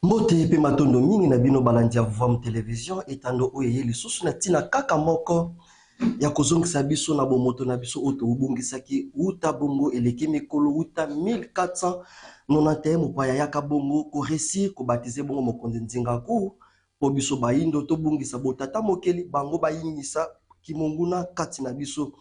Mbote pe matondo mingi na bino balandi ya Vom Television etando oyo ye lisusu na tina kaka moko ya kozongisa biso na bomoto na biso oyo tobungisaki uta bongo eleki mikolo uta 1491 mopaya yaka bongo koresir kobatize bongo mokonzi Nzingaku po biso bayindo tobungisa botata mokeli bango bayingisa kimonguna kati na biso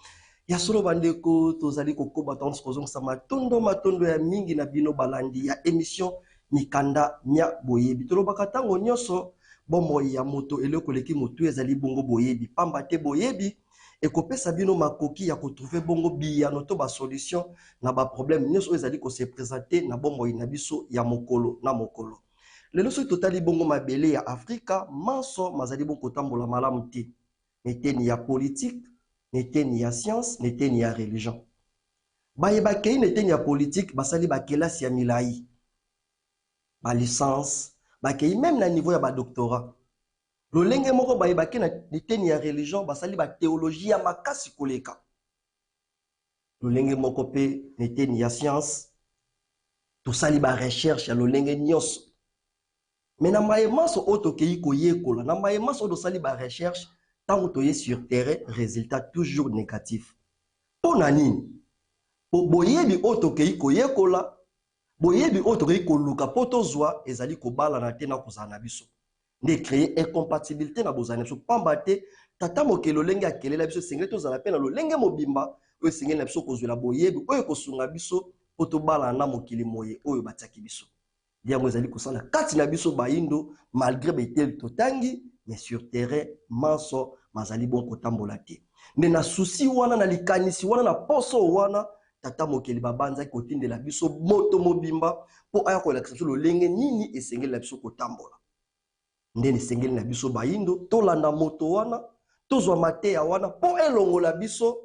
ya solo bandeko tozali kokoba tanso kozongisa matondo ya mingi na bino balandi ya émission mikanda nya boyebi tolobaka tango nyonso bomoi ya moto eloko leki motu ezali bongo boyebi pamba te boyebi ekopesa bino makoki ya kotrouver bongo biyano to ba solution na ba problème nyonso ezali ko se présenter na bomoi na biso ya mokolo na mokolo lelo so totali bongo mabele ya Afrika manso mazali bongo kotambola malamu te neteni ya politique neteni ya science neteni ya religion bayebakei neteni ya politique basali bakelasi ya milai ba licence bakei même na niveau ya ba doctorat lolenge moko bayebaki na liteni ya religion basali ba théologie ya makasi koleka lolenge moko pe neteni ya science tosali ba recherche ya lolenge nyonso mais na mayemaso oyo tokei koyekola na mayemaso oyo tosali ba recherche tango toye sur terrain résultat toujours négatif mpo na nini boyebi oyo tokei koyekola boyebi oyo tokei koluka mpo tozwa ezali kobalana te na kozala na biso nde créer incompatibilité na bozala na biso pamba te tata mokeli lolenge akelela biso esengeli tozala mpe na lolenge mobimba oyo esengeli na biso kozwela boyebi oyo kosunga biso mpo tobalana na mokili moye oyo batiaki biso yango ezali kosala kati na biso bayindo malgré beteli totangi mais sur terrain manso mazali bon kotambola te nde na susi wana na likanisi wana na poso wana tata mokeli babanzaki kotindela biso moto mobimba mpo aya kolakisa biso lolenge nini esengeli na biso kotambola ndeni esengeli na biso bayindo tolanda moto wana tozwa mateya wana mpo elongola biso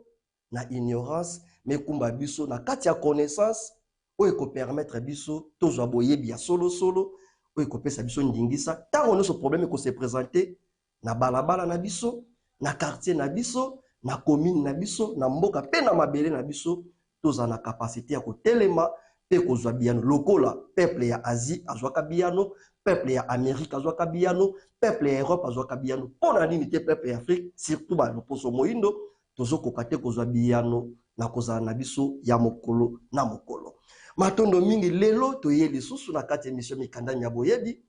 na ignorance mekumba biso na kati ya connaissance oyo ekopermettre biso tozwa boyebi ya solosolo oyo ekopesa biso ndingisa ntango nyonso problème ekose présente na balabala na biso na quartier na biso na commune na biso na mboka mpe na mabele na biso tozala na kapasité ya kotelema mpe kozwa biyano lokola peuple ya Asie azwaka biyano peuple ya Amérique azwaka biyano peuple ya Europe azwaka biyano mpo na nini te peuple ya Afrique surtout baloposo moyindo tozokoka te kozwa biyano na kozala na biso ya mokolo na mokolo matondo mingi lelo toye lisusu na kati émission mikanda ya boyebi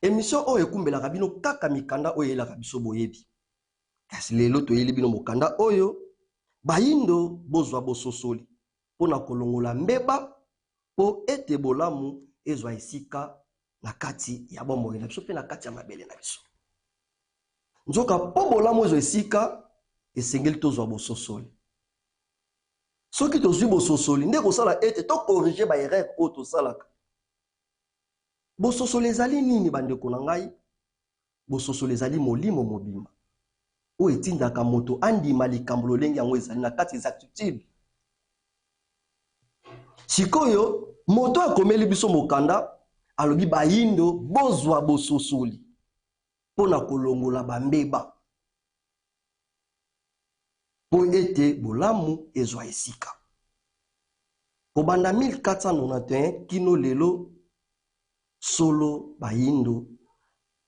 émission oyo ekumbelaka bino kaka mikanda oyo elaka biso boyebi kasi lelo toyeli bino mokanda oyo bayindo bozwa bososoli pona kolongola mbeba po ete bolamu ezwa esika na kati ya bomoi na biso pe na kati ya mabele na biso nzoka po bolamu ezwa esika esengeli tozwa bososoli soki tozwi bososoli nde kosala ete to corriger ba erreur oyo tosalaka bososoli ezali nini bandeko na ngai bososoli ezali molimo mobimba oyo etindaka moto andima likambo lolenge yango ezali na kati exactitude sikoyo moto akomeli biso mokanda alobi bayindo bozwa bososoli mpona kolongola bambeba po ete bolamu ezwa esika kobanda 1491 kino lelo solo bayindo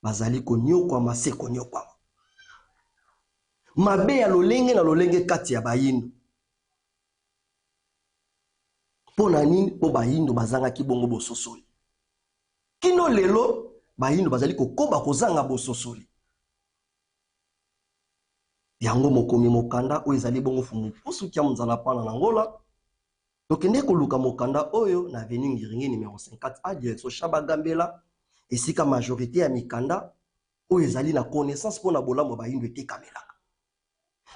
bazali konyokwama se konyokwama mabe ya lolenge na lolenge kati ya bayindo mpo na nini mpo bayindo bazangaki bongo bososoli kino lelo bayindo bazali kokoba kozanga bososoli yango mokomi mokanda oyo ezali bongo fumu pusu kia muzala pana na ngola tokende koluka mokanda oyo na avenue Ngiringi numéro 54 a direction Chabagambela esika majorité ya mikanda oyo ezali na connaissance mpona bolamu bayindo etekamelaka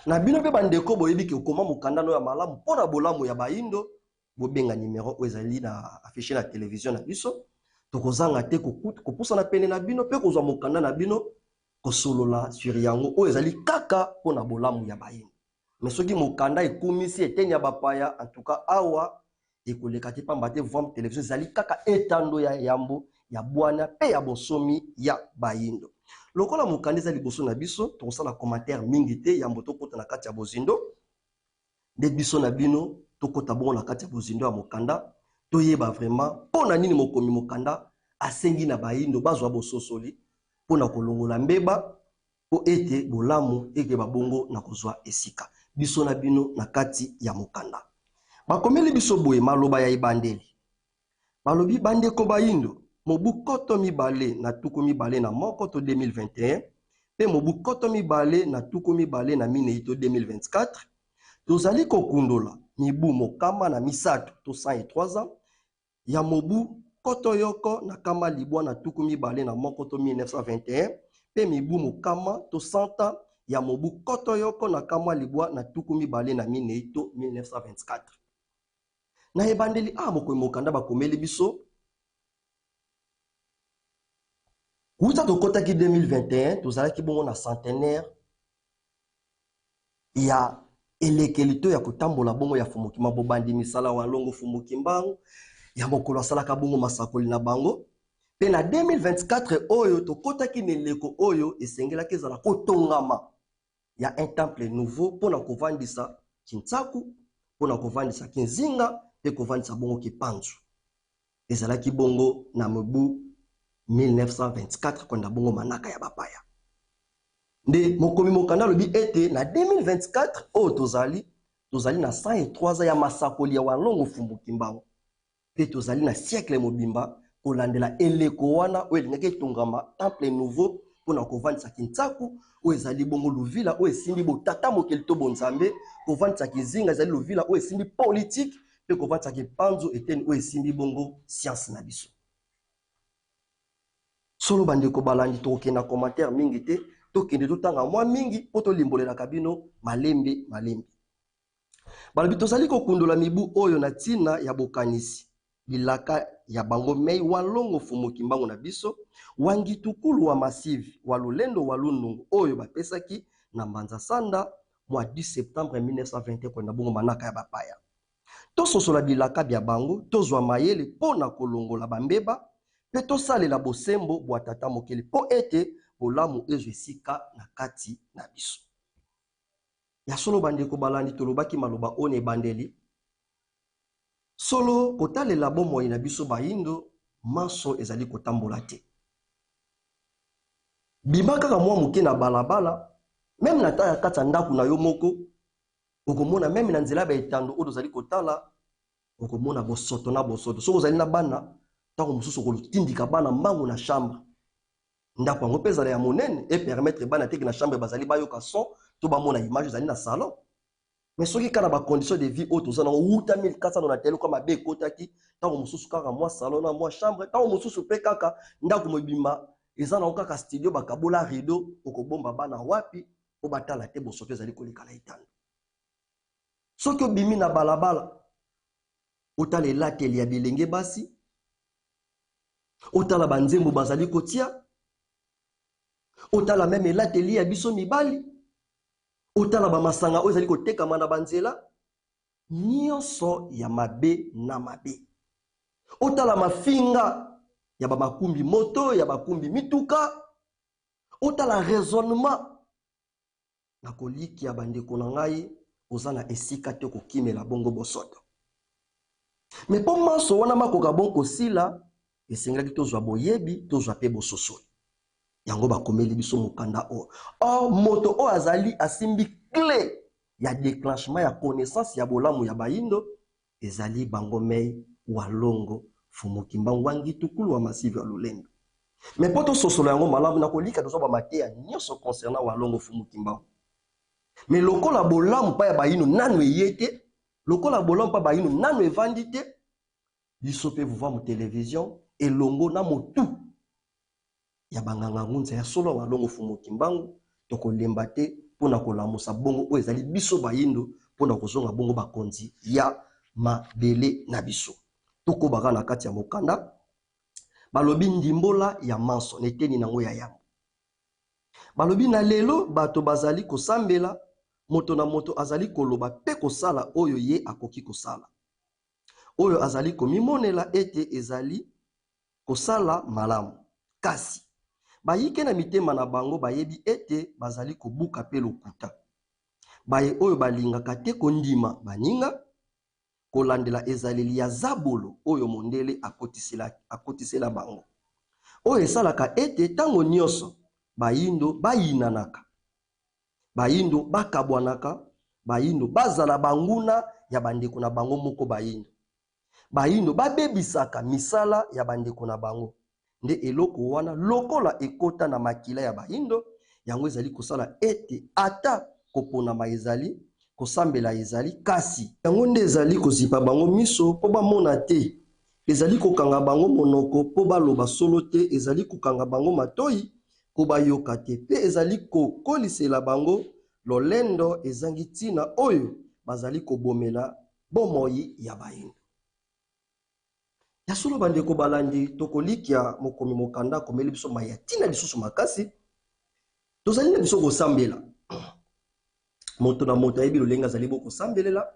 na bino mpe bandeko boyebi ke okoma mokanda no ya malamu mpona bolamu ya bayindo bobenga numéro oyo ezali na affiché na télévision na biso tokozanga te kopusana pene na bino mpe kozwa mokanda na bino kosolola sur yango oyo ezali kaka mpona bolamu ya bayindo mais soki mokanda ekumisi eteni ya bapaya en tout cas awa ekoleka te pamba te Vom Television ezali kaka etando ya yambo ya bwana mpe ya bonsomi ya bayindo lokola mokanda eza liboso na biso tokosala commentaire mingi te yambo tokota na kati ya bozindo nde biso na bino tokota bongo na kati ya bozindo ya mokanda toyeba vraiment mpona nini mokomi mokanda asengi na bayindo bazwa bososoli pona kolongola mbeba po ete bolamu eke babongo na kozwa esika biso na bino na kati ya mokanda. Bakomeli biso boye maloba ya ibandeli. Balobi bandeko bayindo mobu koto mibale na tuku mibale na moko to 2021 pe mobu koto mibale na tuku mibale na minei to 2024 tozali kokundola mibu mokama na misato to 103 ans ya mobu koto yoko na kama libwa na tuku mibale na moko to 1921 pe mibu mokama to 100 ans ya mobu koto yoko na kama libwa na tuku mibale na minei to 1924. Na ebandeli mokoi mokanda bakomeli biso kuta tokotaki 2021 tozalaki bongo na centenaire ya elekelito ya kotambola bongo ya Fumuki Mabobandi misala walongo Fumuki Mbangu ya mokolo asalaka bongo masakoli na bango. Pe na 2024 oyo tokotaki neleko oyo esengelaki ezala kotongama ya un temple nouveau pona kovandisa Kintsaku, pona kovandisa Kinzinga pe kovandisa bongo Kipanzu. Ezalaki bongo na mobu 1924 kwenda bongo manaka ya bapaya. Nde mokomi mokanda lobi ete na 2024 oyo tozali na 103 ya masakoli ya walongo Fumuki Mbangu. Pe tozali na siècle mobimba kolandela eleko wana oyo elingaki etongama temple nouveau pona kovandisa Kintsaku oyo ezali bongo luvila oyo esimbi botata mokeli to bonzambe, kovandisa Kizinga ezali luvila oyo esimbi politique pe kovandisa Kipanzu eteni oyo esimbi bongo science na biso. Solo bandeko balandi tokokenda commentaire mingi te tokende totanga mwa mingi po tolimbolelaka bino malembe. Balobi tozali kokundola mibu oyo na tina ya bokanisi bilaka ya bango mei walongo Fumuki Mbangu na biso wangi tukulu wa masive walulendo walunungu oyo bapesaki na Mbanza Sanda mwa 10 septembre 1920 kwenda bongo manaka ya bapaya. Tososola bilaka bya bango tozwa mayele pona kolongola bambeba pe tosalela bosembo bwa tata mokeli po ete bolamu ezwa esika na kati na biso. Ya solo bandeko balandi tolobaki maloba one bandeli solo kotalela bomoi na biso bayindo maso ezali kotambola te. Bima kaka mwa moke na balabala meme na taya kati ya ndako na yo moko okomona meme na nzela ba etando oyo tozali kotala okomona bosoto na bosoto. Soko ozali na bana tango mosusu kolotindika bana mbangu na chambre ndako yango mpe ezala ya monene e permettre bana teke na chambre bazali bayoka son to bamona image ezali na salon. Mais soki kana ba condition de vie oyo toza nango wuta 1400 na telo kama be ekotaki tango mosusu kaka mwa salon na mwa chambre tango mosusu mpe kaka ndako mobimba eza nango kaka studio bakabola rideau okobomba bana wapi po batala te bosoto ezali kolekala etando. Soki obimi na balabala otala elateli ya bilenge basi otala banzembo bazali kotia otala meme elateli ya biso mibali otala bamasanga oyo ezali kotekama na banzela nyonso ya mabe na mabe. Otala mafinga ya bamakumbi moto ya bakumbi mituka otala raisonnement na koliki ya bandeko na ngai oza na esika te kokimela bongo bosoto. Mais po maso wana makoka bongo sila esengelaki tozwa boyebi tozwa pe bososoli yango bakomeli biso mokanda o. Or moto o azali asimbi clé ya déclenchement ya connaissance ya bolamu ya bayindo ezali bango mei walongo Fumuki Mbangu wangi tukulu wa masive ya lulendo. Mais poto sosolo yango malamu na kolika tozwa ba mateya nyonso concernant walongo Fumuki Mbangu. Mais lokola bolamu pa ya bayindo nanu eyete lokola bolamu pa bayindo nanu evandi te biso pe vous voir mu télévision elongo na motu ya banganga ngunza ya solo walongo Fumuki Mbangu tokolemba te pona kolamusa bongo oyo ezali biso bayindo pona kozonga bongo bakonzi ya mabele na biso. Tokobaka na kati ya mokanda balobi ndimbola ya manso neteni nango ya yambo. Balobi na lelo bato bazali kosambela moto na moto azali koloba pe kosala oyo ye akoki kosala. Oyo azali komimonela ete ezali kosala malamu. Kasi bayike na mitema na bango bayebi ete bazali kobuka pe lokuta. Baye oyo balingaka te kondima baninga kolandela ezaleli ya zabolo oyo mondele akotisela bango. oyo esalaka ete ntango nyonso bayindo bayinanaka, bayindo bakabwanaka, bayindo bazala banguna ya bandeko na bango moko bayindo, bayindo babebisaka misala ya bandeko na bango. Nde eloko wana lokola ekota na makila ya bayindo, yango ezali kosala ete ata koponama ezali, kosambela ezali, kasi yango nde ezali kozipa bango miso po bamona te, ezali kokanga bango monoko po baloba solo te, ezali kokanga bango matoi po bayoka te, pe ezali kokolisela bango lolendo ezangi ntina oyo bazali kobomela bomoi ya bayindo. Ya solo bandeko balandi tokolikia mokomi mokanda komeli biso maya tina lisusu makasi, tozali na biso kosambela moto na moto ayebi lolenga azali bo kosambelela,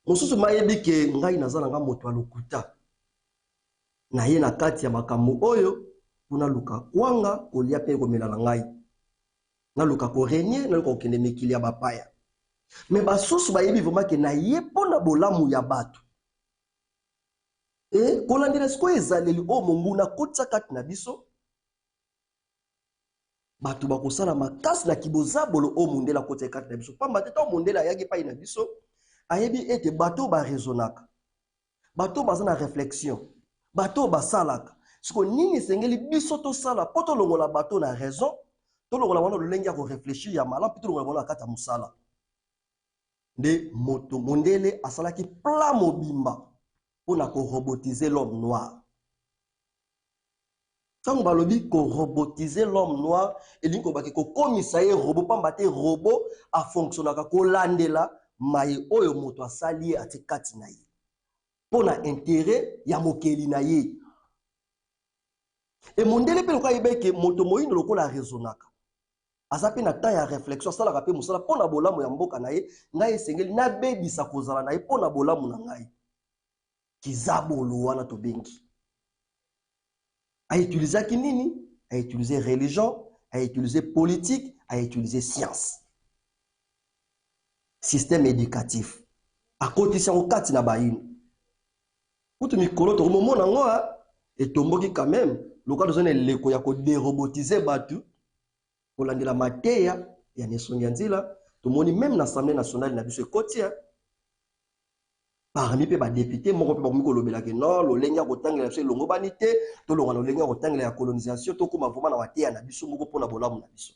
mosusu mayebi ke ngai nazala nga moto alokuta na ye na kati ya makambo oyo kuna luka kwanga kolia pe komela na ngai, na luka korenye, na luka kokende mikili ya bapaya. Me basusu bayebi vraiment ke na ye pona bolamu ya bato, kolandela siko ezaleli o monguna kotsa kati na biso, bato bakosala makasi na kibozabolo o mondela kotsa kati na biso, pamba te to mondela ayaki pai na biso ayebi ete bato barezonaka, bato baza na réflexion, bato basalaka siko nini esengeli biso tosala po tolongola bato na raison, tolongola wana lolenge ya koreflechir ya malamu, pe tolongola wana kati ya mosala. Nde moto mondele asalaki plan mobimba mpona korobotiser l'homme noir. Tango balobi korobotiser l'homme noir, elingi kobaki kokomisa ye robot, pamba te robot afonctionnaka kolandela maye oyo moto asali ye ati kati na ye mpona intérêt ya mokeli na ye. E mondele pe lokola yebeke moto moyindo lokola raisonnaka, aza pe na temps ya réflexion, asalaka pe mosala mpona bolamu ya mboka na ye, ngai esengeli nabebisa kozala na ye mpona bolamu na ngai. Kizabolo wana tobengi. A utilisé nini? A utilisé religion, a utilisé politique, a utilisé science. Système éducatif. A kotisi yango kati na bayino. Kutu mikolo to momona ngoa et tomboki quand même. Loka dozone leko ya ko dérobotiser batu. Kolandela mateya ya nesongi nzila. Tomoni même na Assemblée nationale na biso kotia. Parmi les députés, mon peuple moko lobela ke non, lo lenga kotangela biso longo banité, to longa lo lenga kotangela ya colonisation, to kuma vraiment na wateya na biso moko pona bolamu na biso.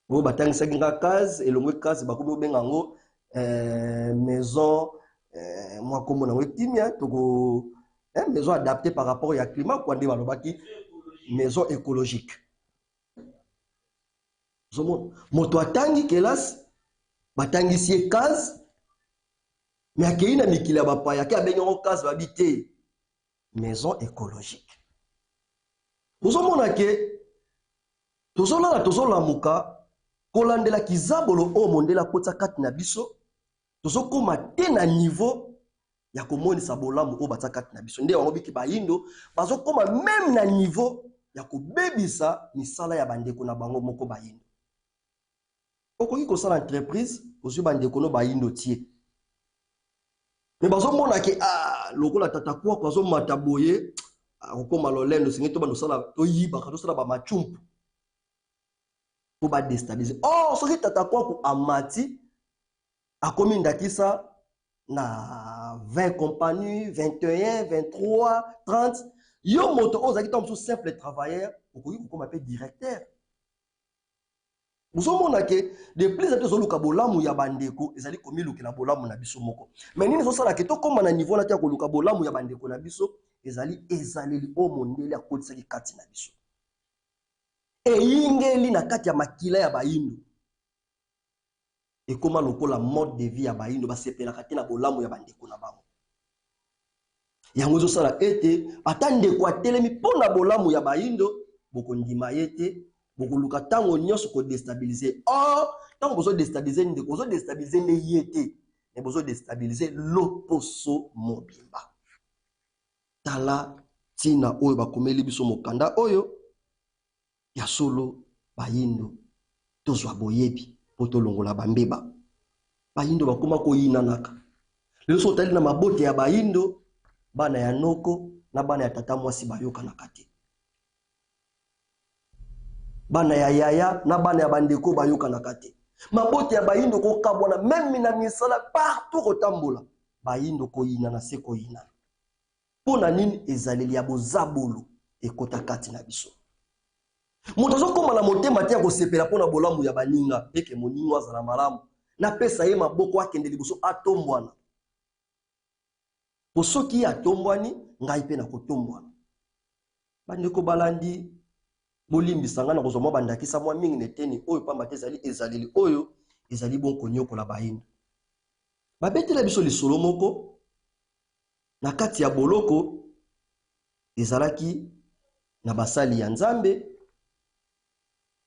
Bo batangisa kinga case et longo case ba komi benga ngo maison moi comme na wetimia to ko maison adaptée par rapport au climat kwa ndi balobaki maison écologique. Zomo moto atangi kelas batangisi case. Mais à qui n'a mis qu'il a pas, à qui a bien en cas d'habiter maison écologique. Nous sommes là que tous la muka, kolandela kizabolo o mondela kota kat na biso, tous koma te na niveau ya komoni sabolamu o batakat na biso. Nde wangobi ki bayindo, bazo koma même na niveau ya ko bebisa misala ya bandeko na bango moko bayindo. Okoki ko sala entreprise, ozu bandeko no bayindo tie. Mais bazo mona ke lokola tata kwa bazo mataboye okoma lolendo singi to ba nosala to yiba ka to sala ba machumpu pour ba déstabiliser. Oh soki tata kwa ku amati akomi ndakisa na 20 compagnies, 21, 23, 30 yo moto ozaki tom sous simple travailleur okoki ko m'appelle directeur. Nous sommes que de plus en plus oluka bolamu ya bandeko ezali komiluka na bolamu na biso moko. Mais nini so sala ke to koma na niveau na tia koluka bolamu ya bandeko na biso ezali o mondele akotisa ki kati na biso. E ingeli na kati ya makila ya bayindo. E koma lokola mode de vie ya bayindo ba sepela kati na bolamu ya bandeko na bango. Yango zo sala ete atande kwa telemi pona bolamu ya bayindo boko ndima yete. Beaucoup luka tango nyonso ko déstabiliser. Or, tango bozo déstabiliser ndeko, bozo déstabiliser ne yete, mais bozo déstabiliser l'oposo mobimba. Tala tina oyo bakomeli biso mokanda oyo ya solo bayindo tozwa boyebi poto longola bambeba. Bayindo bakoma ko yinanaka. Lelo so tali na mabote ya bayindo bana ya noko na bana ya tata mwasi bayoka na kate. Bana ya yaya na bana ya bandeko bayoka na kate. Mabote ya bayindo ko kabwana même na misala partout kotambola. Bayindo ko yina na seko yina. Pona nini ezaleli ya bozabolo ekota kati na biso. Moto azokoma na motema te ya kosepela pona bolamu ya baninga eke moningo azala malamu. Na pesa ye maboko akende liboso atombwana. Po soki atombwani ngai pe na kotombwana. Bandeko balandi bolimbisa nga na kozwa mwa bandakisa mwa mingi neteni oyo pamba te ezaleli oyo ezali bon konyokola bayindo. Babetela biso lisolo moko na kati ya boloko ezalaki na basali ya Nzambe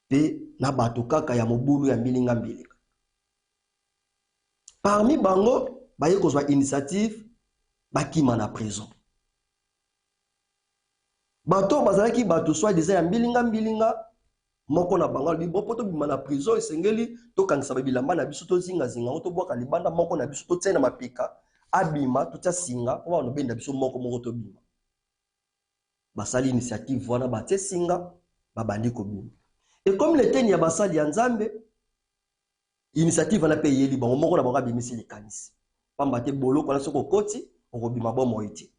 pe na bato kaka ya mobulu ya mbilinga mbilinga. Parmi bango baye kozwa initiative bakima na prison. Bato bazalaki bato soit déjà ya mbilinga mbilinga moko na bango libo poto bima na prison esengeli to kangisa bilamba na biso to zinga zinga to bwaka libanda moko na biso to tsena mapika abima to tsa singa po wana benda biso moko to bima. Basali initiative wana batie singa babandi ko bima. Et comme le teni ya basali ya Nzambe initiative na pe yeli bango moko na bango bimisi likanisi. Pamba te boloko na soko koti okobima bomo iti.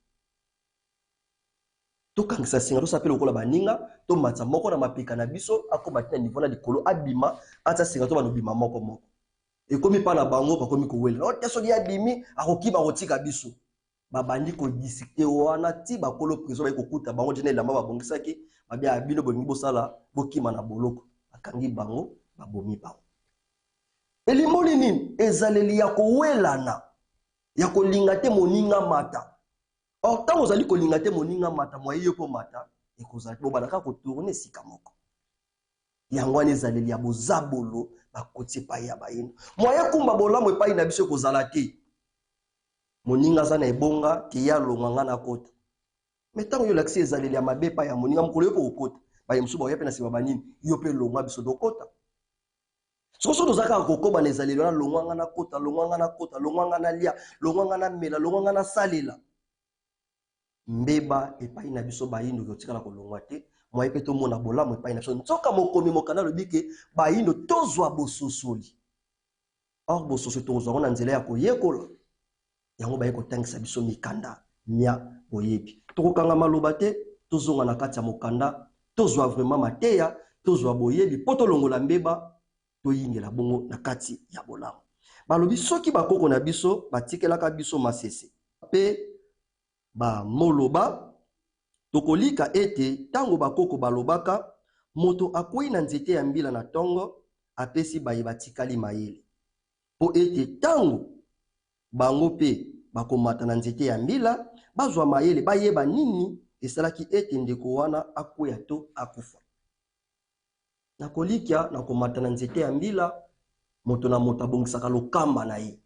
To kangisa singa to sapelo kola baninga to matsa moko na mapika na biso akoma tina niveau na likolo abima atsa singa to banobima moko. Et comme pa na bango pa komi ko wela. O teso dia bimi akokiba kotika biso. Babandi ko disike wana ti bakolo prison ba kokuta bango jene lamba babongisaki babia abino bolingi bosala bokima na boloko akangi bango babomi bango. Elimoli nini ezaleli ya kowelana ya kolinga te moninga mata. Or tant ozali kolinga te moninga mata moye po mata ekozali bo balaka ko tourner sika moko. Yango wana ezaleli ya bozabolo bakoti pa ya bayino. Moye kumba bolamu epai na biso kozala te. Moninga zana ebonga ke ya longanga na kota. Metango yo laksi ezaleli ya mabe pa ya moninga mukolo yo po kota. Ba yemsu ba yepe na siba banini yo pe longa biso do kota. Soso dozaka kokoba na ezaleli na longanga na kota, longanga na kota, longanga na lia, longanga na mela, longanga na salela. Mbeba epai na biso bayindo yotikala kolongwa te moye pe to mona bolamu epai na biso nzoka mokomi mokana lobike bayindo tozwa bososoli. Or bososo tozwa na nzela ya koyekola yango baye kotangisa biso mikanda nya boyebi tokokanga maloba te tozonga na kati ya mokanda tozwa vraiment mateya tozwa boyebi po tolongola mbeba toyingela bongo na kati ya bolamu balobi soki bakoko na biso batikelaka biso masese pe ba moloba tokolika ete tango bakoko balobaka moto akwei na nzete ya mbila na tongo apesi baye batikali mayele po ete tango bango pe bakomata na nzete ya mbila bazwa mayele bayeba nini esalaki ete ndeko wana akwea to akufa nakolikia na komata na nzete ya mbila moto na moto abongisaka lokamba na ye.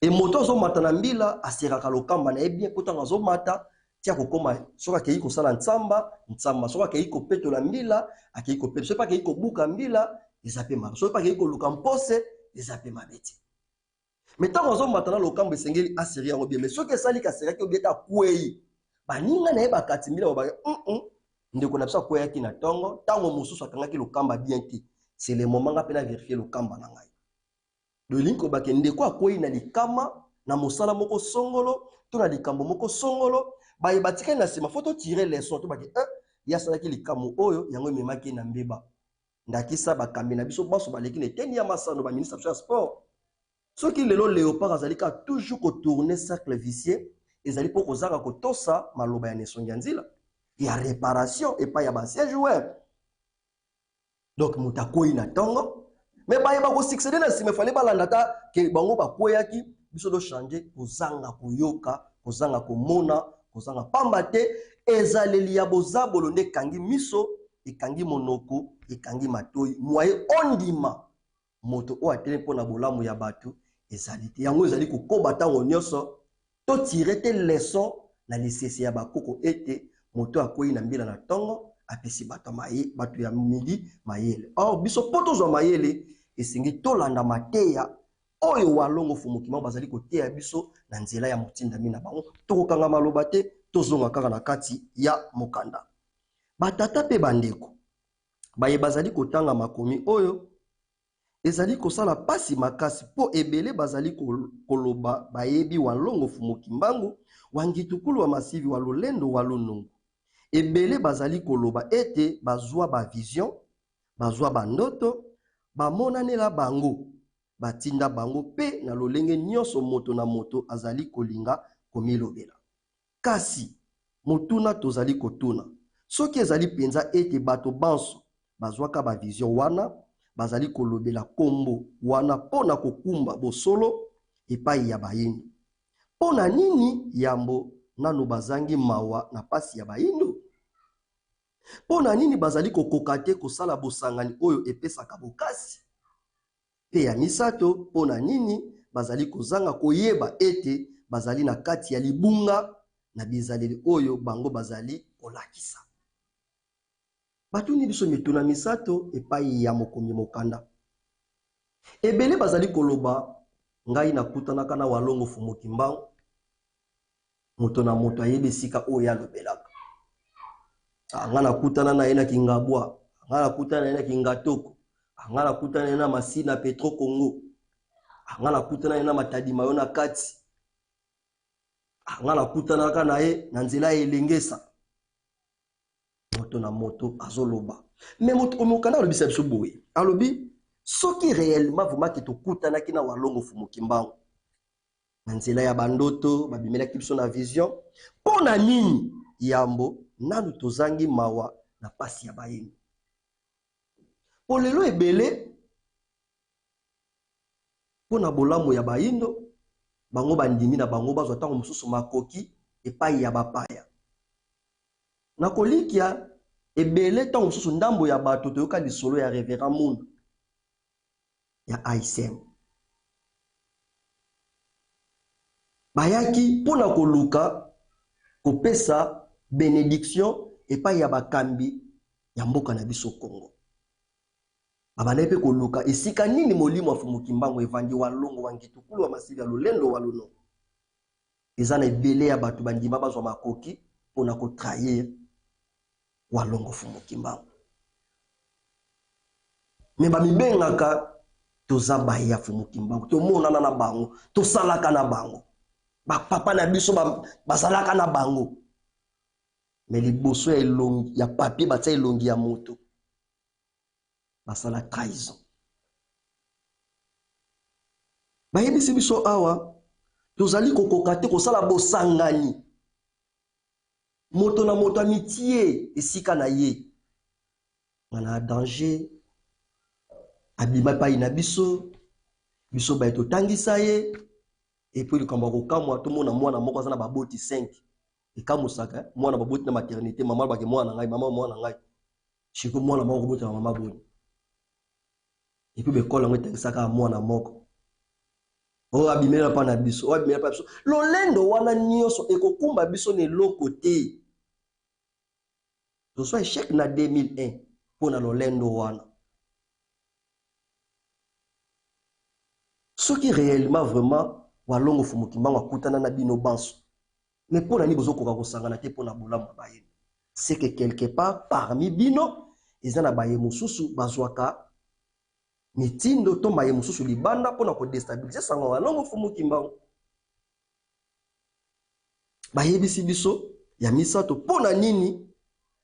E moto zo mata na mbila aseraka lokamba na ye bien kotanga zo mata tia kokoma soka kei ko sala ntsamba soka kei ko petola mbila akei ko peto soka kei ko buka mbila ezape mara soka kei ko luka mpose ezape mabeti. Metango zo mata na lokamba esengeli aseri yango bien mais soki esali ka seraki obieta kwei baninga na ye bakati mbila ba ndeko na biso kwei ki na tongo tango mosusu akangaki lokamba bien ti c'est le moment nga pe na vérifier lokamba na ngai. De linko bakende kwa kwei na likama na mosala moko songolo to na likambo moko songolo baye batika na sima photo tirer leçon to baki ya salaki likamo oyo yango memaki na mbeba ndakisa bakambi na biso baso baleki na teni ya masano ba ministre ya sport soki lelo Léopard azalika toujours ko tourner cercle vicieux ezali po kozaka ko tosa maloba ya nesongi ya nzila ya réparation et pas ya ancien joueur donc mutakoi na tongo mais baye ba ko succéder na sima fallait balanda ta ke bango ba koyaki biso do changer kozanga koyoka kozanga komona kozanga pamba te ezaleli ya bozabolo nde kangi miso ekangi monoko ekangi matoi moye ondima moto o atele pona bolamu ya bato ezali te yango ezali kokoba tango nyonso to tirer te leçon na lisese ya bakoko ete moto akoyi na mbila na tongo apesi bato bato ya midi mayele or biso poto zwa mayele esengi tolanda mateya oyo walongo fumukimbangu bazali koteya biso na nzela ya motindami na bango tokokanga maloba te tozonga kaka na kati ya mokanda. Batata pe bandeko baye bazali kotanga makomi oyo ezali kosala pasi makasi po ebele bazali koloba bayebi walongo fumukimbangu wangitukulu wa masivi wa lolendo wa lunungu. Ebele bazali koloba ete bazwa ba vision, bazwa bandoto, bamonanela bango, batinda bango pe na lolenge nyonso moto na moto azali kolinga komilobela. Kasi motuna tozali kotuna soki ezali penza ete bato banso bazwaka ba vision wana bazali kolobela kombo wana pona kokumba bosolo epai ya bayini. Pona nini yambo nano bazangi mawa na pasi ya bayindo? Pona nini bazali kokoka te kosala bosangani oyo epesaka bokasi? Pe ya misato, pona nini bazali kozanga koyeba ete bazali na kati ya libunga na bizaleli oyo bango bazali kolakisa? Batuni biso mituna misato epai ya mokomi mokanda. Ebele bazali koloba ngai nakutanaka na walongo fumukimbangu moto na moto ayebi esika oyo alobelaka. Nga nakutana na ye na Kingabwa, nga nakutana na ye na Kingatoko, nga nakutana na ye na Masina Petro Congo, nga nakutana na ye na Matadi Mayo na kati, nga nakutana na ye na nzela ya Elengesa. Moto na moto azoloba. Mais moto mokanda alobi sa biso boye. Alobi soki réellement vraiment ke tokutana ki na walongo fumukimbangu na nzela ya bandoto babimelaki biso na vision, pona nini yambo nanu tozangi mawa na pasi ya bayini? Po lelo ebele pona bolamu ya bayindo bango bandimi na bango bazwa tango mosusu makoki epai ya bapaya. Na kolikia ebele tango mosusu ndambo ya bato toyoka lisolo ya Reverend Mundu ya AICM bayaki pona koluka kopesa bénédiction epai ya bakambi ya mboka na biso Congo. Abanaye pe koluka esika nini molimo wa fumukimbangu evandi walongo wangitukulu wa masivi ya lolendo wa luno. Eza na ebele ya bato bandima bazwa makoki pona kotrahir walongo fumukimbangu. Me bamibengaka toza baye ya fumukimbangu, tomonana na bango, tosalaka na bango. Papa na biso bazalaka na bango. Mais liboso ya elongi ya papier batia elongi ya moto basala trahison. Bayebisi biso awa tozali kokoka te kosala bosangani moto na moto amitié esika na ye ngana danger abima pa ina biso biso ba etotangisa ye et puis likambo kokamwa to mona mwana moko azana baboti 5 ekamusaka mwana baboti na maternité mama bake mwana ngai mama mwana ngai chiko mwana moko bota mama boni et puis bekola ngoteksaka mwana moko o abimela pa na biso o abimela pa biso lolendo wana nyonso ekokumba biso ne lokote to soit échec na 2001 pona lolendo wana. Ce qui réellement vraiment walongo fumukimbangu akutana na bino banso. Mais pour la nibozo koka kosangana te pona bolamu bayeni. C'est que quelque part parmi bino ezana baye mususu bazwaka mitindo to baye mususu libanda pona ko déstabiliser sango walongo fumukimbangu. Bayebisi biso ya misato pona nini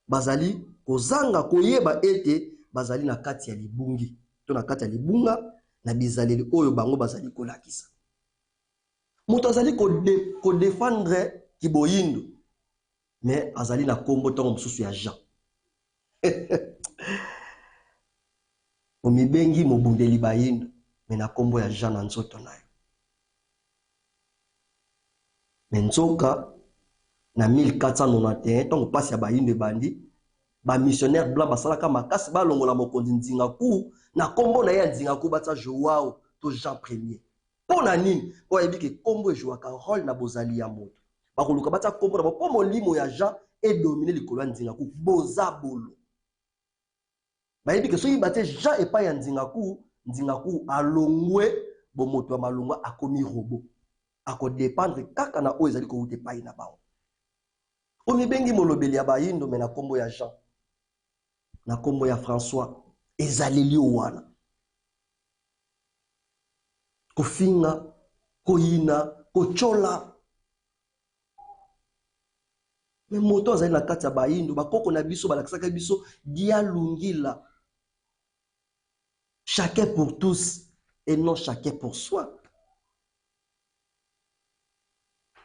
bazali kozanga koyeba ete bazali na kati ya libungi to na kati ya libunga na bizaleli oyo bango bazali kolakisa. Moto azali ko défendre kiboyindo mais azali na kombo tongo mususu ya Jean. Omibengi mobundeli bayindo mais na kombo ya Jean na nzoto nayo. Menzoka na 1491 tongo pasi ya bayindo bandi ba missionnaire blanc basalaka makasi balongola mokonzi Nzingaku na kombo na ya Nzingaku batsa Joao to Jean Premier. Pona nini oyebi ke kombo ejouaka rôle na bozali ya moto bakoluka batsa kombo na po molimo ya Jean et dominer likolo ya Nzingaku bozabolo bayebi ke soki batie Jean epai ya Nzingaku alongwe bomoto ya malungwa akomi robot akodépendre kaka na oyo ezali kouta epai na bango. Omibengi molobeli ya bayindo me na kombo ya Jean na kombo ya François ezaleli wana kofinga koyina kochola me moto azali na kati ya bayindo bakoko na biso balakisaka biso dialungila chacun pour tous et non chacun pour soi.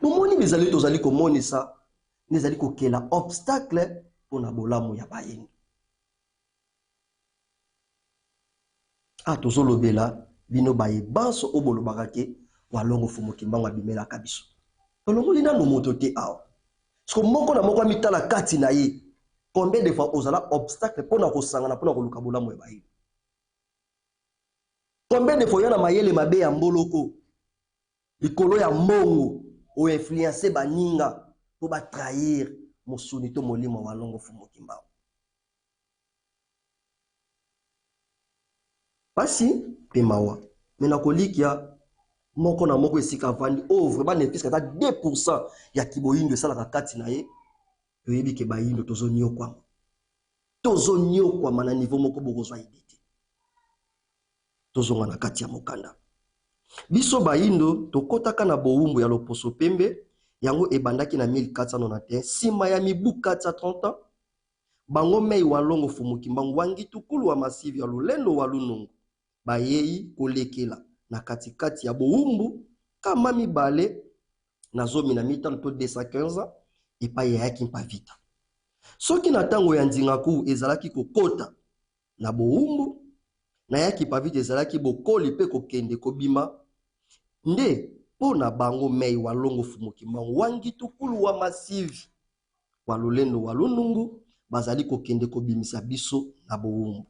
Bomoni bizali tozali komonisa nezali kokela obstacle pona bolamu ya bayindo. Tozolobela bino baye banso obolobaka ke walongo fumuki mbango abimela kabiso. Tolongoli nano moto te awa. Parce que moko na moko amitala kati na ye. Combien de fois ozala obstacle pona kosangana pona koluka bolamu ya bayindo. Combien de fois yana mayele mabe ya mboloko likolo ya mbongo o influencer baninga po ba trahir mosuni to molimo walongo fumuki mbango. Pasi pemawa mena kolikia moko na moko esika vandi vraiment ne fiska ta 2% ya kiboyindo esala kati na ye toyebi ke bayindo tozonyo kwa na niveau moko bokozwa idete tozonga na kati ya mokanda biso bayindo tokotaka na bowumbu ya loposo pembe yango ebandaki na 1491 sima ya mibu 430 ans bango mei walongo fumuki mbango wangi tukulu wa masivi ya lolendo wa lunungu bayei kolekela na katikati ya bowumbu kama mibale na zomi na mitano to 215 epai yaki mpavita. Soki na tango ya nzingaku ezalaki kokota na bowumbu na yaki pavita ezalaki bokoli pe kokende kobima nde pona bango mei walongo fumuki mbango wangi tukulu wa masivi wa lolendo wa lunungu bazali kokende kobimisa biso na bowumbu.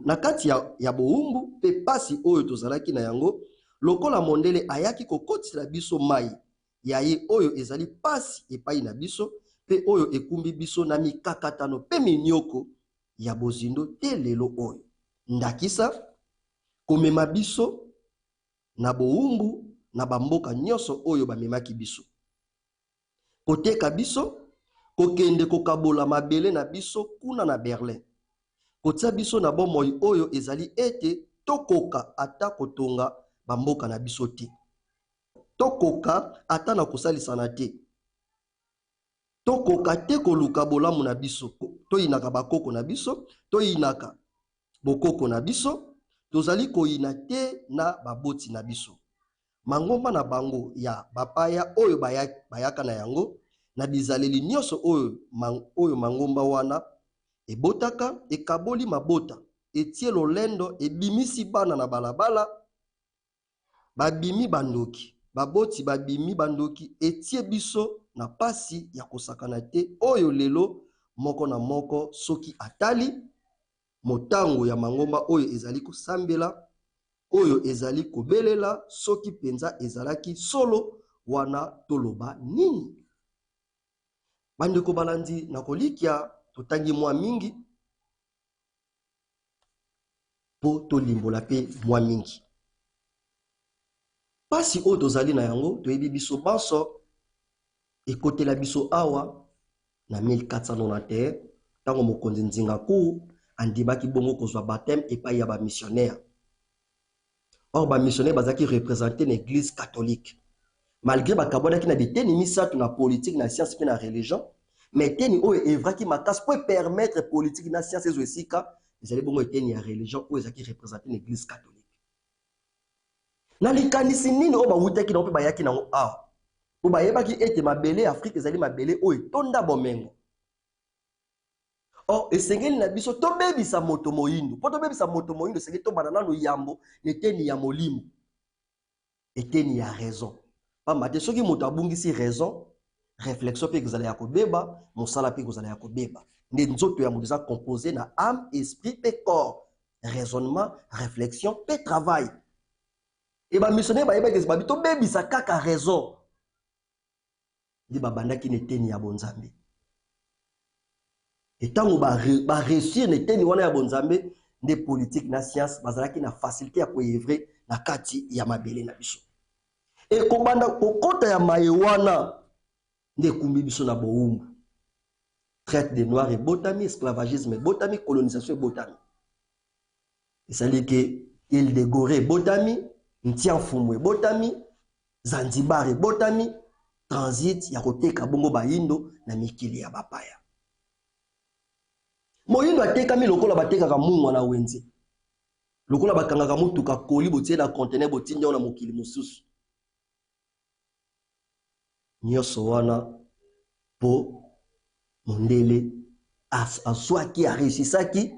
Na kati ya bowumbu pe pasi oyo tozalaki na yango lokola mondele ayaki kokotisa biso mai yaye oyo ezali pasi epai na biso pe oyo ekumbi biso na mikakatano pe minyoko ya bozindo te lelo oyo ndakisa komema biso na bowumbu na bamboka nyonso oyo bamemaki biso koteka biso kokende kokabola mabele na biso kuna na Berlin kotia biso na bomoi oyo ezali ete tokoka ata kotonga bamboka na biso te tokoka ata na kosalisana te tokoka te koluka bolamu na biso toyinaka bakoko na biso toyinaka bokoko na biso tozali koyina te na baboti na biso mangomba na bango ya bapaya oyo bayaka na yango na bizaleli nyonso oyo mangomba wana ebotaka ekaboli mabota etie lolendo ebimisi bana na balabala babimi bandoki baboti babimi bandoki etie biso na pasi ya kosakana te oyo lelo moko na moko soki atali motango ya mangomba oyo ezali kosambela oyo ezali kobelela soki penza ezalaki solo wana toloba nini. Bandeko balandi na kolikia totangi mwa mingi po tolimbola pe mwa mingi pasi oyo tozali na yango toyebi biso banso ekotela biso awa na 1491 tango mokonzi Nzingaku andimaki bongo kozwa baptême epai ya bamissionnaire. Or bamissionnaire bazaki représenter l'église catholique malgré bakabonaki na biteni misato na politique na science pe na religion mais teni oyo evraki makasi po permettre politique na science ezo esika ezali bongo eteni ya religion oyo ezaki représenter l'église catholique. Na likanisi nini oyo bawutaki na mpe bayaki nango awa po bayebaki ete mabele Afrique ezali mabele oyo tonda bomengo. Or esengeli na biso tobebisa moto moyindo po tobebisa moto moyindo esengeli tobanda nano yambo neteni ya molimo eteni ya raison pamba te soki moto abungisi raison réflexion pe ezala ya kobeba mosala pe ezala ya kobeba nde nzoto ya moto eza composé na âme esprit pe corps raisonnement réflexion pe travail et bamissionnaire bayebaki babi tobebisa kaka raison nde babandaki neteni ya bonzambe et tango ba réussir neteni wana ya bonzambe nde politique na science bazalaki na facilité ya koyevre na kati ya mabele na biso. E kobanda kokota ya maye wana nde kumbi biso na boumbu. Traite des noirs et botami, esclavagisme et botami, colonisation et botami. Et ça dit que île de Gorée botami, Ntianfumu et botami, Zanzibar et botami, transit ya koteka bongo bayindo na mikili ya bapaya. Moyindo atekami lokola batekaka mungu na wenze. Lokola bakangaka mutuka koli botie na conteneur botinja na mokili mosusu. Nyoso wana po mondele aswaki aresisaki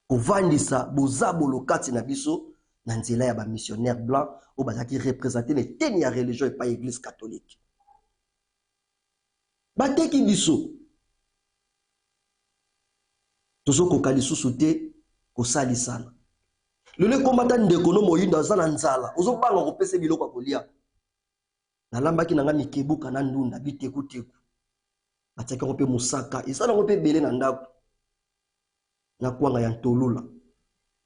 kovandisa bozabo lokati na biso na nzela ya ba missionnaire blanc o bazaki représenter les teni ya religion et pas église catholique. Bateki biso tozo kokali susu te kosali sana. Lele komata ndeko no moyindo azana nzala ozo banga kopesa biloko akolia. Nalambaki nanga mikebuka na ndunda biteku teku. Ataka ngope musaka isala ngope bele na ndako. Na kuanga ya ntolula.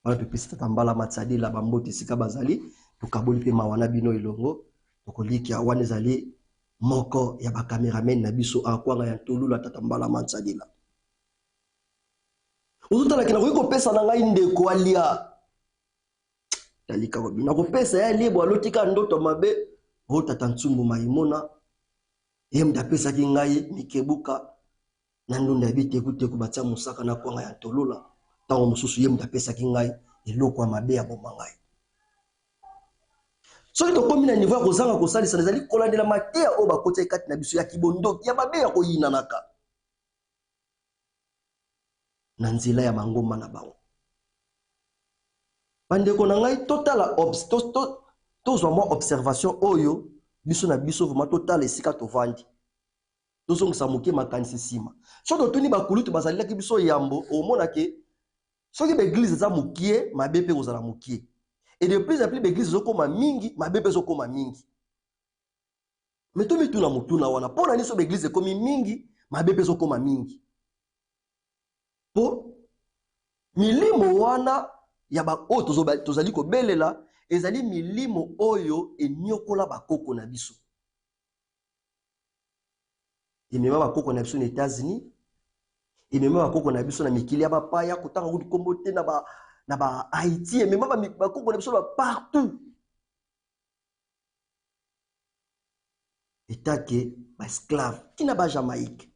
Bala pepisi tambala matsadila bamboti sika bazali tukaboli pe mawana bino ilongo tokoliki awane zali moko ya ba cameraman na biso akwanga ya ntolula tatambala matsadila. Uzutala kina ko pesa na ngai ndeko alia. Talika ko bina ko pesa ya libo alotika ndoto mabe ho tatantsumbu maimona yemda pesa ki ngai mikebuka na ndunda biteku teku batya musaka na kwanga ya ntolula. Tango mususu yemda pesa ki ngai eloko mabe ya bomba ngai. So to komi na niveau ya kozanga kosalisa ezali kolandela matea o bakota ikati na biso ya kibondo ya mabe ya koyina naka. Na nzela ya mangomba na bango. Bandeko na ngai totala tozwa mwa observation oyo biso na biso vraiment total esika tovandi. Tozongisa moke makanisi sima. So to tuni bakulutu bazalaki biso yambo omona ke soki l'église za mukie mabe pe kozala mukie. Et de plus en plus l'église zokoma mingi mabe pe zokoma mingi. Mais to mituna mutuna wana pona niso l'église ekomi mingi mabe pe zokoma mingi. Po milimo wana ya ba o tozali ko belela ezali milimo oyo enyokola bakoko na biso. Emema bakoko na biso na États-Unis, emema bakoko na biso na mikili ya bapaya kotanga kudu kombo te na ba Haïti, emema bakoko na biso ba partout. Etake ba esclave kina ba Jamaïque.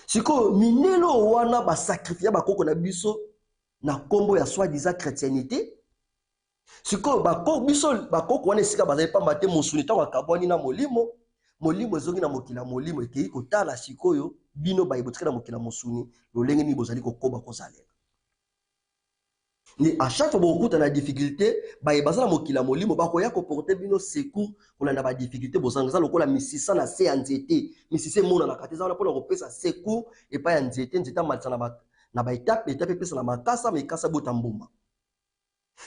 Siko minelo wana ba sacrifier bakoko na biso na kombo ya soi-disant chrétienté. Siko bakoko wana esika bazali pamba te mosuni tango akabwani na molimo ezongi na mokila molimo ekei kotala sikoyo bino bayibotika na mokila mosuni lolenge ni bozali kokoba kozalela. Ni à chaque fois bokuta na difficulté bayebazala mokila molimo bakoya ko porter bino secours kolanda ba difficulté bozanga lokola misisa na se ya nzete misisa mona na kateza wana pona kopesa secours et pas ya nzete amalisa na ba étape pesa na makasa mekasa bota mbuma.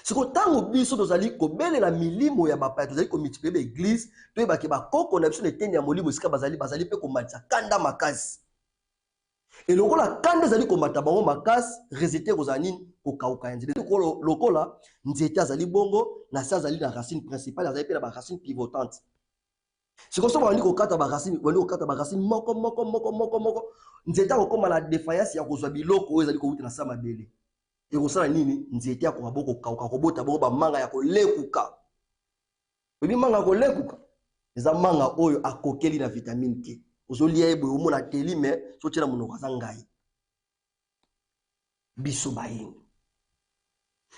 Siko tango biso tozali kobelela milimo ya bapaya tozali ko multiplier ba église to ebake bakoko na biso na eteni ya molimo sika bazali pe komatisa kanda makasi. Et lokola kanda ezali komata bango makasi résultat kozala nini kokauka ya nzete lokola nzete azali bongo na se azali na racine principale azali pe na ba racine pivotante. Siko so bandi kokata ba racine moko nzete akokoma na défaillance ya kozwa biloko oyo ezali kowuta na sa mabele. Et kosala nini nzete akoma boko kauka kobota bongo ba manga ya kolekuka. Obi manga kolekuka eza manga oyo akokeli na vitamine K. Ozolia ebo omona teli me so tshela monoko za ngai. Biso bayingo.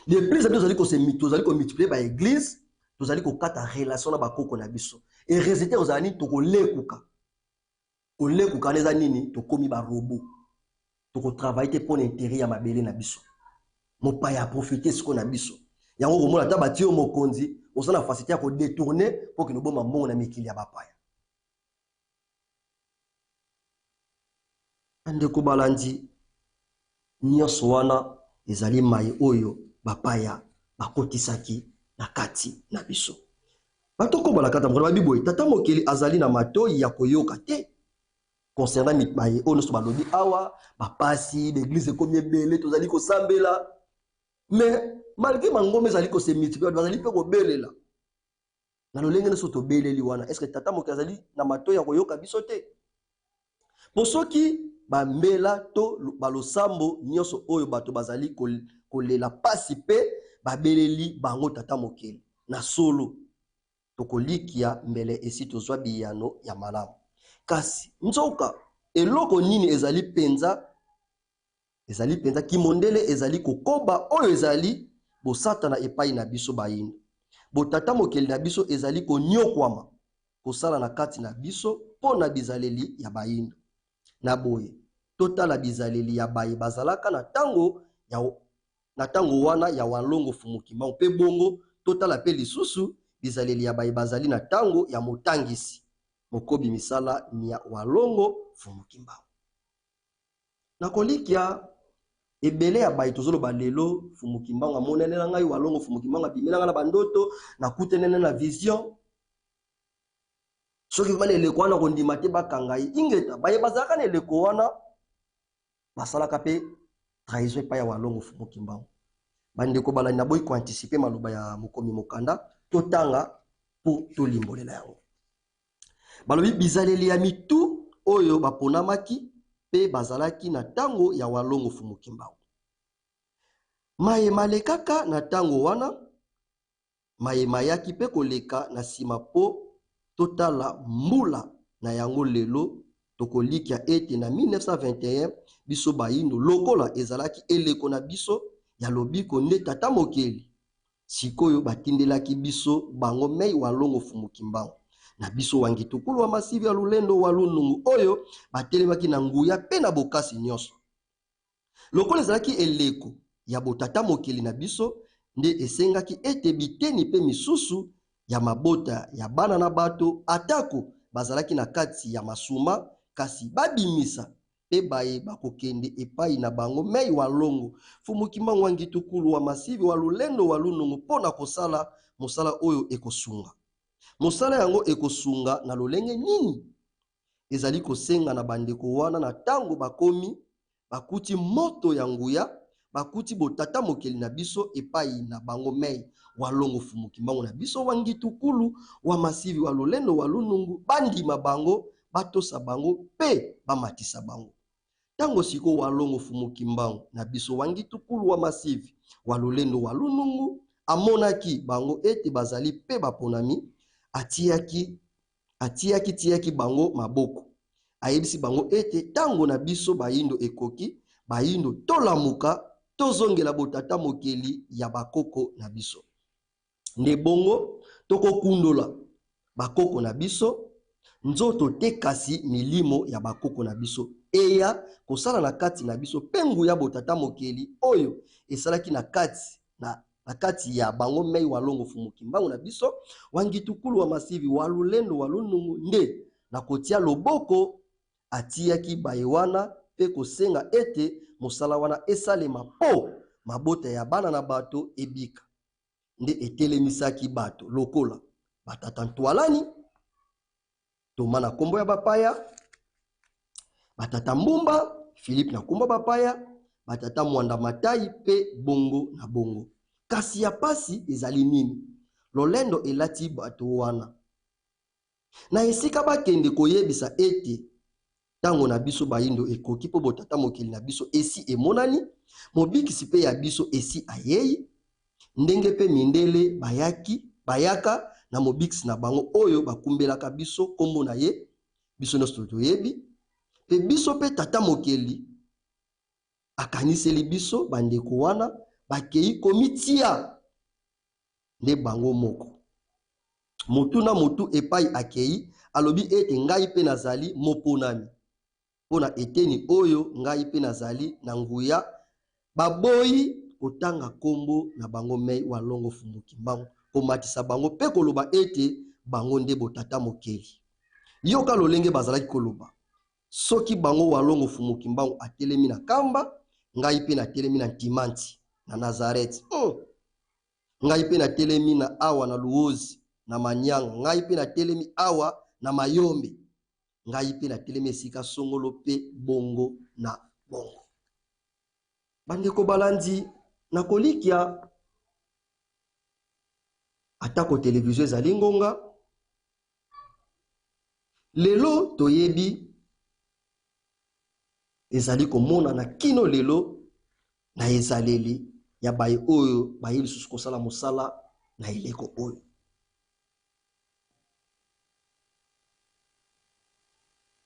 De plus en plus tozali ko multiplier ba église, tozali ko kata relation na bakoko na biso. Et résultat ozali ni to kolekuka. Kolekuka neza nini to komi ba robot. To ko travailler te pour l'intérêt ya mabele na biso. Mopaya profiter ce qu'on a biso. Yango komona ta batio mokonzi, osana facilité ya ko détourner pour que no boma mbongo na mikili ya bapaya. Andeko balandi nyonso wana ezali mai oyo bapaya bakotisaki na kati na biso. Batoko balakata mwana biboyi tata mokeli azali na matoi ya koyoka te concernant mitbaye ono so balobi awa bapasi l'église komi ebele tozali kosambela mais malgré mangombe ezali ko se multiplier bazali pe ko belela na lolenge neso to beleli wana est-ce que tata moke azali na mato ya koyoka biso te po soki bambela to balosambo nyonso oyo bato bazali kolela pasi pe babeleli bango tata mokeli na solo tokolikia mbele esi tozwa biyano ya malamu kasi nzoka eloko nini ezali penza kimondele ezali kokoba oyo ezali bosata na epai na biso bayindo botata mokeli na biso ezali konyokwama kosala na kati na biso mpo na bizaleli ya bayindo na boye totala bizaleli ya baye bazalaka na tango wana ya walongo fumukimbangu mpe bongo totala pe lisusu bizaleli ya baye bazali na tango ya motangisi mokobi misala ya walongo fumukimbangu na kolikia ebele ya baye tozoloba lelo fumukimbangu amonene na ngai walongo fumukimbangu abimela na bandoto na kutenene na vision soki vana eleko wana kondima te bakanga ingeta baye bazalaka na eleko wana basalaka pe trahison epai ya walongo fumukimbangu bandeko balani na boyi koanticipe maloba ya mokomi mokanda totanga po tolimbolela yango balobi bizaleli ya mitu oyo baponamaki pe bazalaki na tango ya walongo fumukimbangu mayema lekaka na tango wana mayema yaki pe koleka na nsima po totala mbula na yango lelo tokolikia ete na 1921 biso bayindo lokola ezalaki eleko na biso ya lobiko nde tata mokeli sikoyo batindelaki biso bango mei walongo fumukimbangu na biso wangi tukulu wa masivi ya lulendo wa lunungu oyo batelemaki na nguya pe na bokasi nyonso lokola ezalaki eleko ya botata mokeli na biso nde esengaki ete biteni pe misusu ya mabota ya bana na bato atako bazalaki na kati ya masuma kasi babimisa pe baye bakokende epai na bango mei walongo fumukimbangu wangi tukulu wa masivi wa lulendo wa lunungu pona kosala mosala oyo ekosunga mosala yango ekosunga na lolenge nini ezali kosenga na bandeko wana na tango bakomi bakuti moto ya nguya bakuti botata mokeli na biso epai na bango mei walongo fumukimbangu na biso wangi tukulu wa masivi wa lolendo wa lunungu bandima bango batosa bango pe bamatisa bango tango siko walongo fumukimbangu na biso wangi tukulu wa masivi wa lolendo wa lunungu amonaki bango ete bazali pe baponami atiaki bango maboko ayebisi bango ete tango na biso bayindo ekoki bayindo tolamuka tozongela botata mokeli ya bakoko na biso nde bongo tokokundola bakoko na biso nzoto te kasi milimo ya bakoko na biso eya kosala na kati na biso pengu ya botata mokeli oyo esalaki na kati ya bango mei walongo fumukimbangu na biso wangi tukulu wa masivi wa lulendo wa lunungu nde na kotia loboko atiaki baye wana pe kosenga ete mosala wana esalema po mabota ya bana na bato ebika nde etelemisaki bato lokola batata ntwalani Toma na kombo ya bapaya batata mbumba Philippe na kombo bapaya batata mwanda matai pe bongo na bongo kasi ya pasi ezali nini lolendo elati bato wana na esika bakende koyebisa ete tango na biso bayindo ekoki po botata mokeli na biso esi emonani mobikisi pe ya biso esi ayei ndenge pe mindele bayaka na mobikisi na bango oyo bakumbelaka biso kombo na ye biso nyonso toyebi pe biso pe tata mokeli akaniseli biso bandeko wana bakei komitia nde bango moko motu na motu epai akei alobi ete ngai pe nazali moponami pona eteni oyo ngai pe nazali na nguya baboyi kotanga kombo na bango mei walongo fumukimbangu komatisa bango pe koloba ete bango nde botata mokeli yoka lolenge bazalaki koloba soki bango walongo fumukimbangu atelemi na kamba ngai pe natelemi na Ntimanti na Nazareth ngai pe natelemi na awa na Luozi na Manyanga ngai pe natelemi awa na Mayombe ngai pe natelemi esika songolo pe bongo na bongo bandeko balandi na kolikia atako télévision ezali ngonga lelo toyebi ezali komona na kino lelo na ezaleli ya baye oyo baye lisusu kosala mosala na eleko oyo.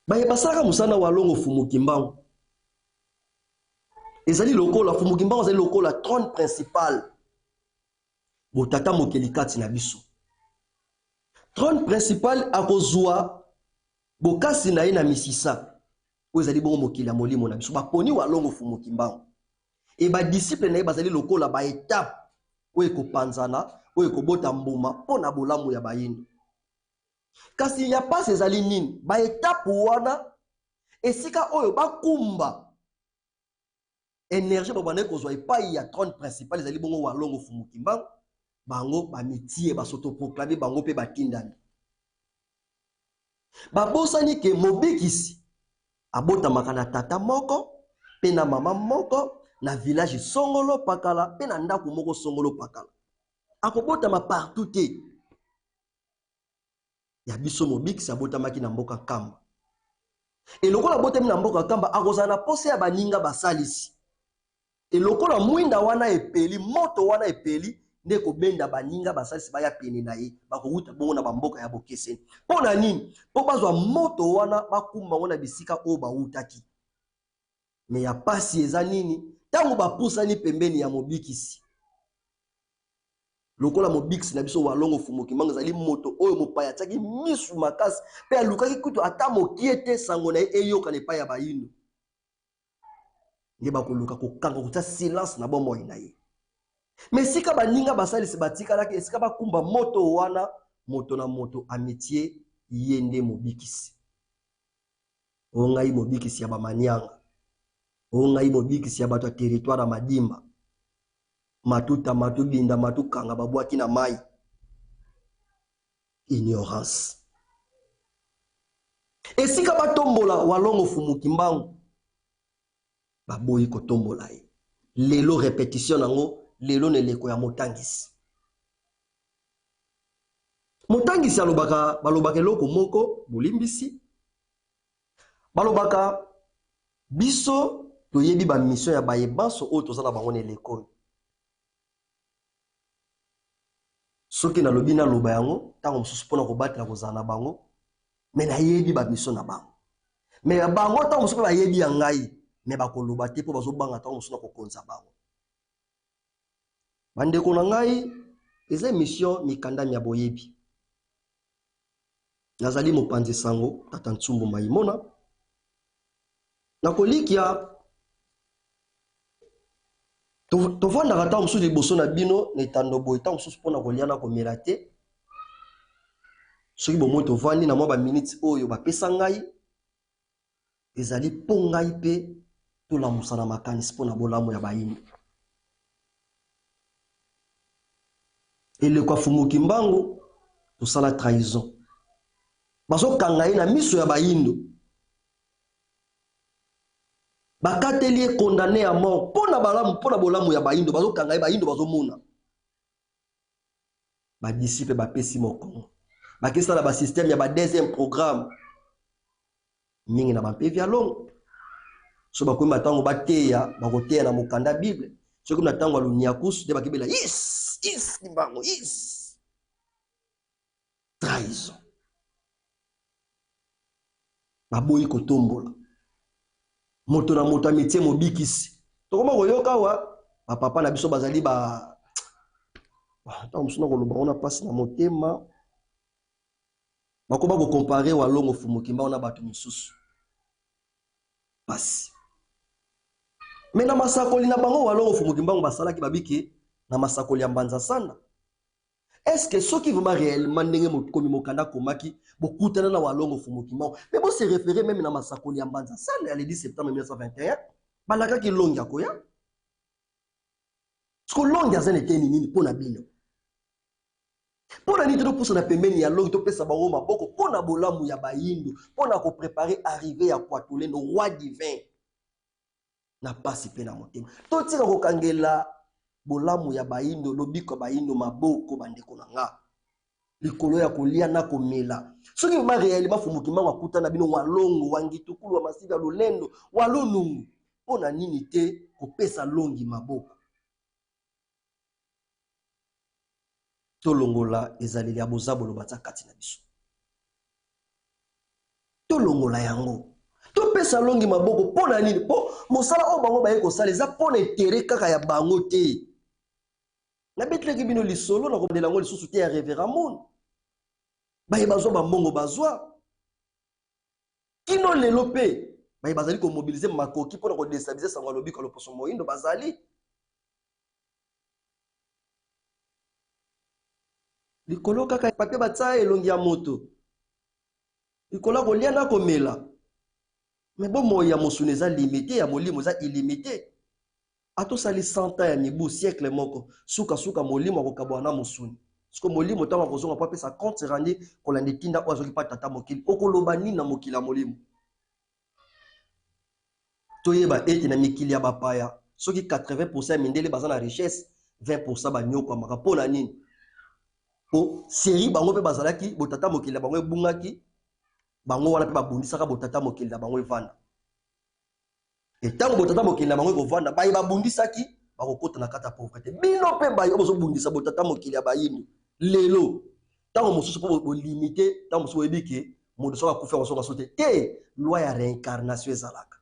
Baye basalaka mosala walongo fumuki mbangu ezali lokola fumuki mbangu ezali lokola trône principal botata mokeli kati na biso. Trône principal akozwa bokasi na ye na misisa oyo ezali bongo mokili ya molimo na biso baponi walongo fumuki mbangu. E ba disciple na ye bazali lokola ba étape oyo ekopanzana oyo ekobota mbuma mpona bolamu ya bayindo. Kasi ya pasi ezali nini? Ba étape wana esika oyo bakumba énergie babane kozwa epai ya trône principal ezali bongo walongo fumuki mbangu bango bamitie basotoproclame bango pe batindani. Babosani ke mobikisi abotamaka na tata moko pe na mama moko na village songolo pakala pe na ndako moko songolo pakala. Akobotama partout te. Ya biso mobikisi abotamaki na mboka kamba. E lokola botami na mboka kamba akozala na pose ya baninga basalisi. E lokola mwinda wana epeli moto wana epeli nde kobenda baninga basalisi baya pene na ye bakowuta bongo na bamboka ya bokeseni. Pona nini? Po bazwa moto wana bakumba wana bisika oyo bawutaki. Me ya pasi eza nini? Tango bapusani pembeni ya mobikisi. Lokola mobikisi na biso walongo fumuki mbangu ezali moto oyo mopaya atiaki misu makasi pe alukaki kutu ata mokie te sango na ye eyoka na epai ya bayindo. Nde bakoluka kokanga kotia silence na bomoi na ye. Mais esika baninga basalisi batikalaki esika bakumba moto wana moto na moto amitié ye nde mobikisi. O ngai mobikisi ya bamanianga. O ngai mobikisi ya bato ya territoire ya Madimba. Matuta matu binda matu kanga babwaki na mai. Ignorance. Esika batombola walongo fumuki mbangu baboyi kotombola ye. Lelo répétition nango lelo neleko ya motangisi. Motangisi alobaka balobaka eloko moko bolimbisi. Balobaka biso toyebi ba mission ya bayebanso oyo tozala bango neleko. Soki na lobi na loba yango tango mosusu pona kobatela kozala na bango me na yebi ba mission na bango. Me ya bango tango mosusu ba yebi ya ngai me bakoloba te po bazobanga tango mosusu na kokonza bango. Bandeko na ngai eza mission mikandami ya boyebi. Nazali mopanzi sango tata Ntsumbu Maimona. Nakolikia tovanda kata mosusu liboso na bino netando boy tango mosusu pona kolia na komela te. Soki bomoi tovandi na mwa ba minutes oyo bapesa ngai ezali po ngai pe tolamusana makanisi pona bolamu ya bayini. Eleko fumuki mbangu tosala trahison. Bazokanga ye na miso ya bayindo. Bakateli condamné à mort pona balamu pona bolamu ya bayindo bazokanga ye bayindo bazomona. Ba disciple bapesi mokongo. Bakisala ba système ya ba deuxième programme. Mingi na bampe via long. So bakomi matango bateya bakoteya na mokanda Bible. Soki na tango alunyakusu de bakibela yes mbango yes. Trahison. Baboyi kotombola. Moto na moto amitié mobikisi. Tokoma koyoka wa papa na biso bazali ba tango musuna koloba ona pasi na motema. Bakoba ko comparer walongo fumuki mbangu na bato mosusu. Pasi. Mais na masakoli na bango walongo fumuki mbangu basalaki babiki na masakoli ya mbanza sana. Est-ce que ceux qui vont réellement ndenge mokomi mokanda komaki bokutana na walongo fumuki mbangu mais bon se référer même na masakoli ya mbanza sana le 10 septembre 1921 balaka ki longia koya. Ce que longia zane teni nini pona bino. Pona nini to pousse na pembeni ya longi to pesa bango maboko pona bolamu ya bayindo pona ko préparer arriver ya kwatole no roi divin. Na pasi pe na motema. To tika kokangela bolamu ya bayindo lobiko bayindo maboko bandeko na nga. likolo ya kolia na komela soki ma réellement fumukima wakuta na bino walongo wangitukulu wa masiva lulendo walunungu pona nini te kopesa longi maboko tolongola ezaleli ya bozabolo batza kati na biso tolongola yango topesa longi maboko pona nini po mosala o bango baye kosala eza pona etere kaka ya bango te na betleki bino lisolo na komandela ngo lisusu te ya révérend mon baye bazwa bambongo bazwa kino lelo pe baye bazali komobilize makoki pona kodestabilize sango alobi ka loposo moyindo bazali likolo kaka papier batsa elongi ya moto likolo kolia na komela mais bon moya mosuni eza limité ya molimo eza illimité atosali 100 ans ya mibu siècle moko suka molimo akokabwa na mosuni siko molimo ntango akozonga po apesa compte randi kolanda etinda oyo azoki mpa tata mokili okoloba nini na mokili ya molimo toyeba ete na mikili ya bapaya soki 80% ya mindele baza na richesse 20% banyokwamaka mpo na nini po série bango mpe bazalaki botata mokili na bango ebungaki bango wana mpe babundisaka botata mokili na bango evanda etango botata mokili na bango ekovanda baye babundisaki bakokota na kata pauvreté bino mpe baye bozobundisa botata mokili ya bayino lelo tango mosusu mpo bolimite tango mosusu boyebi ke moto soki akufi akosonga so te loi ya réincarnation ezalaka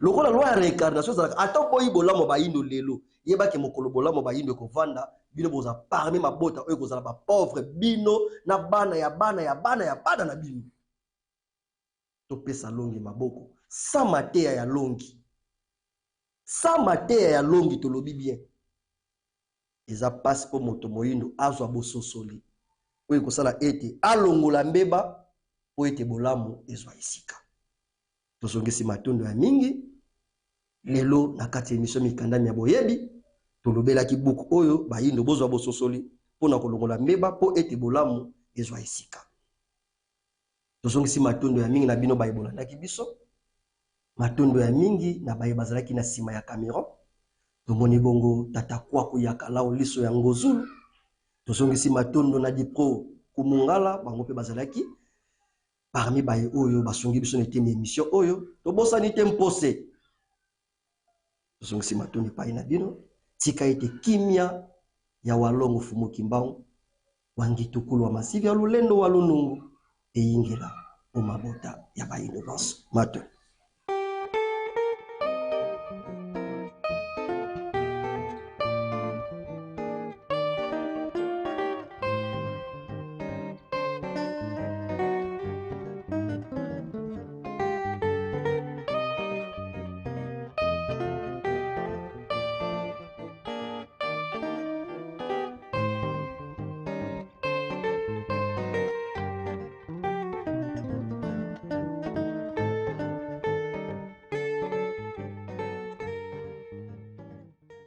lokola loi ya réincarnation ezalaka ata boyi bolamo bayindo lelo yebaki mokolo bolamo bayindo ekovanda bino boza parmi mabota oyo ekozala bapauvre bino na bana ya bana na bino topesa longi maboko sa mateya ya longi tolobi bien eza pasi mpo moto moyindo azwa bososoli oyo ekosala ete alongola mbeba po ete bolamu ezwa esika tozongisi matondo ya mingi lelo na kati ya émission mikandami ya boyebi tolobelaki buku oyo bayindo bozwa bososoli mpona kolongola mbeba po ete bolamu ezwa esika tozongisi matondo ya mingi na bino baye bolandaki biso matondo ya mingi na baye bazalaki na nsima ya Cameroun tomoni bongo tata kwaku ya kalao liso ya ngozulu tozongisi matondo na dipro kumungala bango mpe bazalaki parmi baye oyo basungi biso na eteni émission oyo tobosani te mpose tozongisi matondo epai na bino tika ete kimia ya walongo fumuki mbangu wangitukulu wa masivi ya lulendo wa lunungu eyingela omabota ya bayindo banso mato